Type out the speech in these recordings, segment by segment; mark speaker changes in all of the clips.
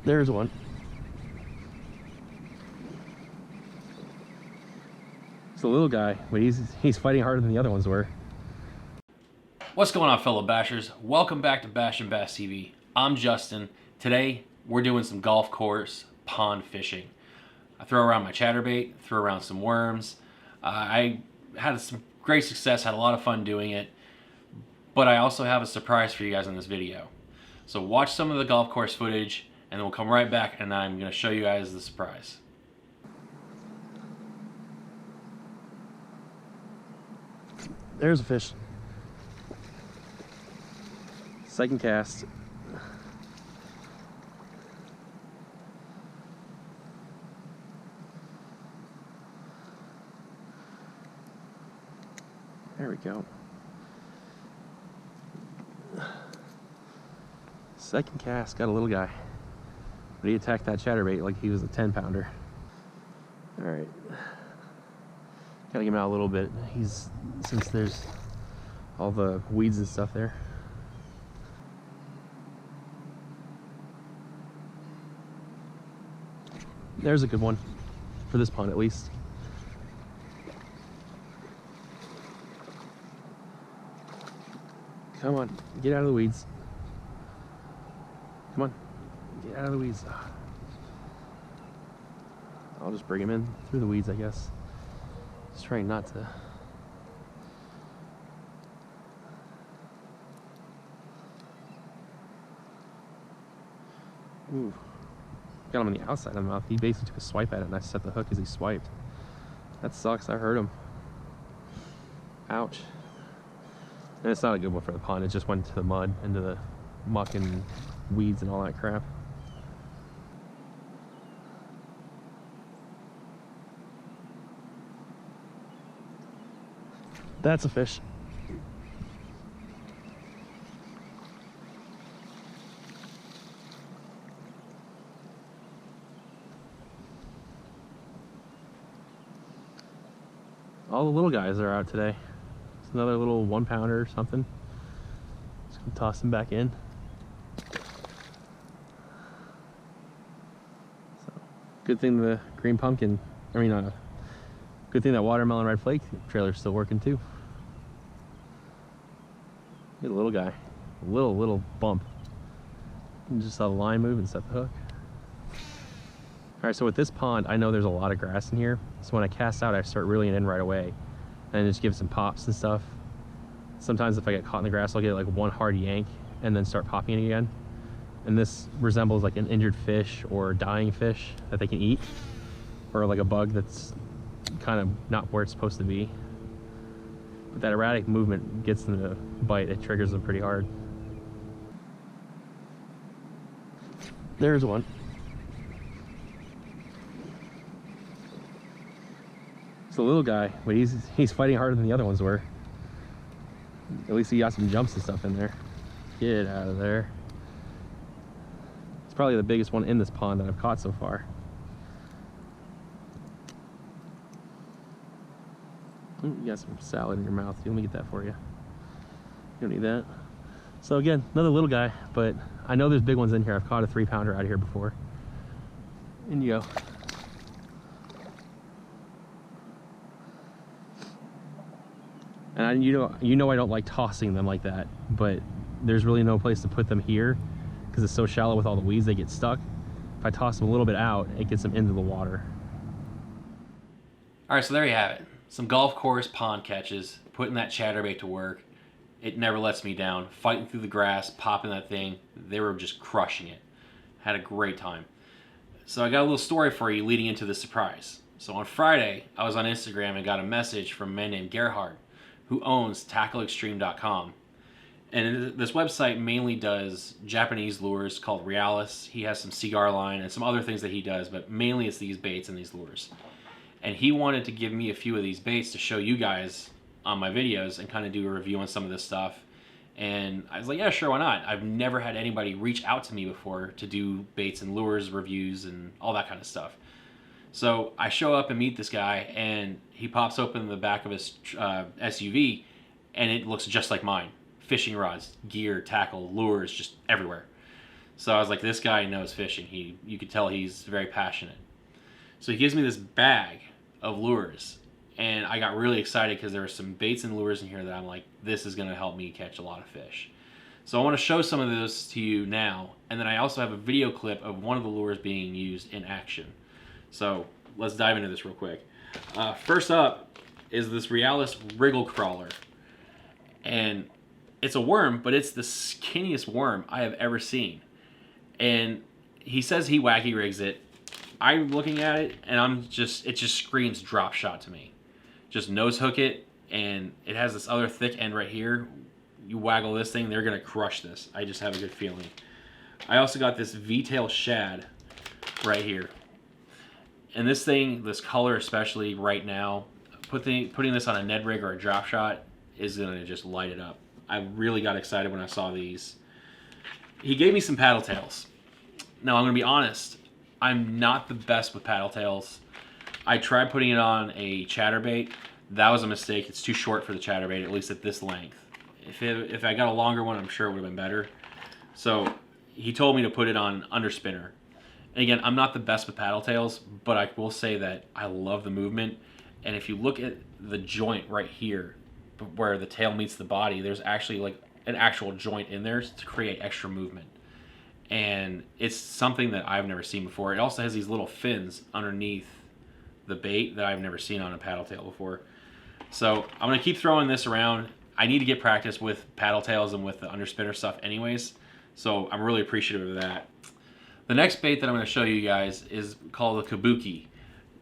Speaker 1: There's one. It's a little guy, but he's fighting harder than the other ones were.
Speaker 2: What's going on, fellow bashers? Welcome back to Bash and Bass TV. I'm Justin. Today we're doing some golf course pond fishing. I throw around my chatterbait, throw around some worms. I had some great success, had a lot of fun doing it, but I also have a surprise for you guys in this video. So watch some of the golf course footage and then we'll come right back and I'm going to show you guys the surprise.
Speaker 1: There's a fish. Second cast. There we go. Second cast, got a little guy. But he attacked that chatterbait like he was a 10-pounder. All right. Gotta get him out a little bit. Since there's all the weeds and stuff there. There's a good one, for this pond at least. Come on, get out of the weeds. Come on, get out of the weeds. I'll just bring him in through the weeds, I guess. Just trying not to. Ooh. Got him on the outside of the mouth. He basically took a swipe at it and I set the hook as he swiped. That sucks. I hurt him. Ouch. And it's not a good one for the pond. It just went into the mud, into the muck and weeds and all that crap. That's a fish. All the little guys are out today. It's another little 1-pounder or something. Just gonna toss him back in. So, good thing the green pumpkin, good thing that watermelon red flake trailer's still working too. Get a little guy, a little bump. And just saw the line move and set the hook. All right, so with this pond, I know there's a lot of grass in here. So when I cast out, I start reeling it in right away and just give some pops and stuff. Sometimes if I get caught in the grass, I'll get like one hard yank and then start popping it again. And this resembles like an injured fish or dying fish that they can eat, or like a bug that's kind of not where it's supposed to be. But that erratic movement gets them to bite. It triggers them pretty hard. There's one. It's a little guy, but he's fighting harder than the other ones were. At least he got some jumps and stuff in there. Get out of there. It's probably the biggest one in this pond that I've caught so far. Ooh, you got some salad in your mouth. Let me get that for you. You don't need that. So again, another little guy, but I know there's big ones in here. I've caught a 3-pounder out of here before. In you go. And you know I don't like tossing them like that, but there's really no place to put them here because it's so shallow with all the weeds, they get stuck. If I toss them a little bit out, it gets them into the water.
Speaker 2: All right, so there you have it. Some golf course pond catches, putting that chatterbait to work. It never lets me down. Fighting through the grass, popping that thing. They were just crushing it. Had a great time. So I got a little story for you leading into this surprise. So on Friday, I was on Instagram and got a message from a man named Gerhard, who owns TackleExtreme.com. And this website mainly does Japanese lures called Realis. He has some cigar line and some other things that he does, but mainly it's these baits and these lures. And he wanted to give me a few of these baits to show you guys on my videos and kind of do a review on some of this stuff. And I was like, yeah, sure, why not? I've never had anybody reach out to me before to do baits and lures reviews and all that kind of stuff. So I show up and meet this guy, and he pops open the back of his SUV, and it looks just like mine. Fishing rods, gear, tackle, lures, just everywhere. So I was like, this guy knows fishing. You could tell he's very passionate. So he gives me this bag of lures, and I got really excited because there were some baits and lures in here that I'm like, this is going to help me catch a lot of fish. So I want to show some of those to you now, and then I also have a video clip of one of the lures being used in action. So let's dive into this real quick. First up is this Realis Wriggle Crawler, and it's a worm, but it's the skinniest worm I have ever seen. And he says he wacky rigs it. I'm looking at it, and it just screams drop shot to me. Just nose hook it, and it has this other thick end right here. You waggle this thing, they're gonna crush this. I just have a good feeling. I also got this V-tail shad right here. And this thing, this color especially right now, putting this on a Ned rig or a drop shot is gonna just light it up. I really got excited when I saw these. He gave me some paddle tails. Now I'm gonna be honest, I'm not the best with paddle tails. I tried putting it on a chatterbait. That was a mistake. It's too short for the chatterbait, at least at this length. If I got a longer one, I'm sure it would have been better. So he told me to put it on underspinner. And again, I'm not the best with paddle tails, but I will say that I love the movement. And if you look at the joint right here, where the tail meets the body, there's actually like an actual joint in there to create extra movement. And it's something that I've never seen before. It also has these little fins underneath the bait that I've never seen on a paddle tail before. So I'm gonna keep throwing this around. I need to get practice with paddle tails and with the underspinner stuff anyways, so I'm really appreciative of that. The next bait that I'm going to show you guys is called a kabuki.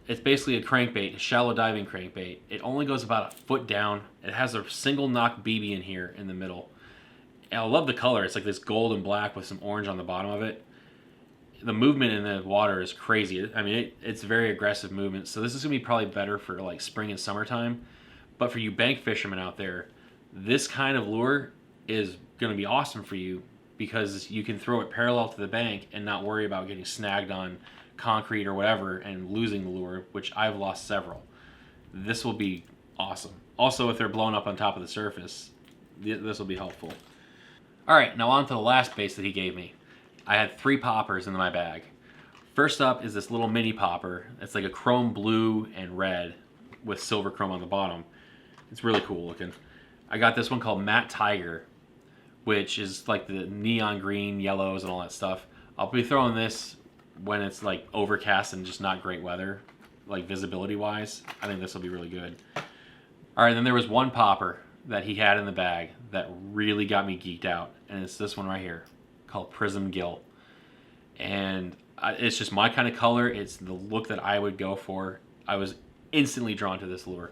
Speaker 2: It's basically a crankbait, a shallow diving crankbait. It only goes about a foot down. It has a single knock BB in here in the middle. And I love the color. It's like this gold and black with some orange on the bottom of it. The movement in the water is crazy. I mean, it's very aggressive movement, so this is going to be probably better for like spring and summertime. But for you bank fishermen out there, this kind of lure is going to be awesome for you because you can throw it parallel to the bank and not worry about getting snagged on concrete or whatever and losing the lure, which I've lost several. This will be awesome. Also, if they're blown up on top of the surface, this will be helpful. All right, now on to the last base that he gave me. I had 3 poppers in my bag. First up is this little mini popper. It's like a chrome blue and red with silver chrome on the bottom. It's really cool looking. I got this one called Matte Tiger, which is like the neon green, yellows, and all that stuff. I'll be throwing this when it's like overcast and just not great weather, like visibility wise. I think this will be really good. All right, then there was one popper that he had in the bag that really got me geeked out, and it's this one right here called Prism Gilt. And it's just my kind of color. It's the look that I would go for. I was instantly drawn to this lure.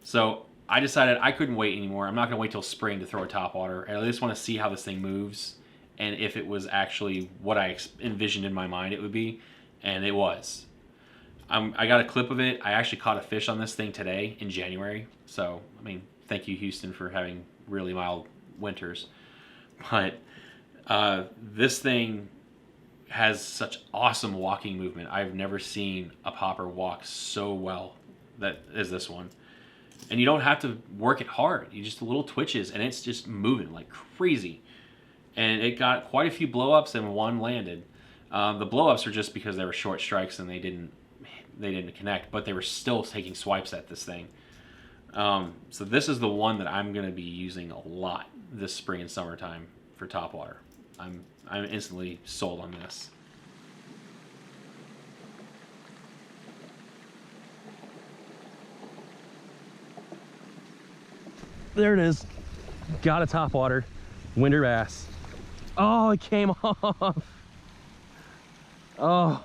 Speaker 2: So I decided I couldn't wait anymore. I'm not going to wait till spring to throw a topwater. I just want to see how this thing moves and if it was actually what I envisioned in my mind it would be, and it was. I got a clip of it. I actually caught a fish on this thing today in January. So, I mean, thank you, Houston, for having really mild winters. But this thing has such awesome walking movement. I've never seen a popper walk so well as this one. And you don't have to work it hard. You just little twitches, and it's just moving like crazy. And it got quite a few blow-ups, and one landed. The blow-ups are just because they were short strikes and they didn't connect, but they were still taking swipes at this thing. So this is the one that I'm going to be using a lot this spring and summertime for topwater. I'm instantly sold on this.
Speaker 1: There it is. Got a topwater winter bass. Oh, it came off. Oh.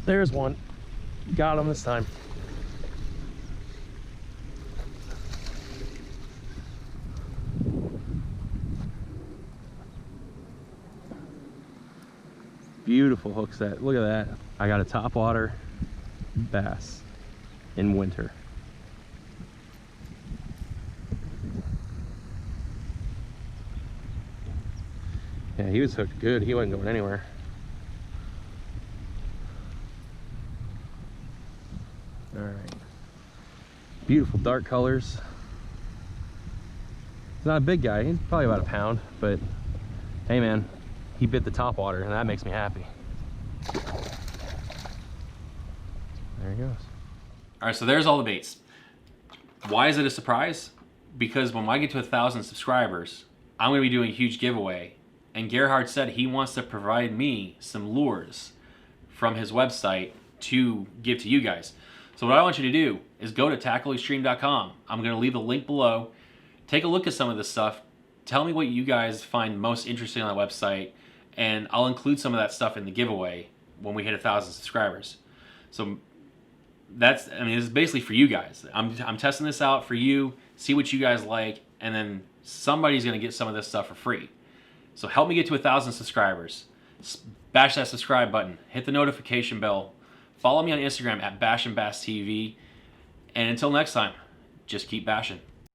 Speaker 1: There's one. Got him this time. Beautiful hook set. Look at that. I got a topwater bass in winter. Yeah, he was hooked good. He wasn't going anywhere. All right. Beautiful dark colors. He's not a big guy. He's probably about a pound, but hey man, he bit the top water and that makes me happy. There he goes.
Speaker 2: All right, so there's all the baits. Why is it a surprise? Because when I get to 1,000 subscribers, I'm gonna be doing a huge giveaway. And Gerhard said he wants to provide me some lures from his website to give to you guys. So what I want you to do is go to tackleextreme.com. I'm gonna leave the link below. Take a look at some of this stuff. Tell me what you guys find most interesting on the website, and I'll include some of that stuff in the giveaway when we hit 1,000 subscribers. So that's, I mean, this is basically for you guys. I'm testing this out for you, see what you guys like, and then somebody's gonna get some of this stuff for free. So help me get to 1,000 subscribers. Bash that subscribe button, hit the notification bell, follow me on Instagram at BashAndBassTV, and until next time, just keep bashing.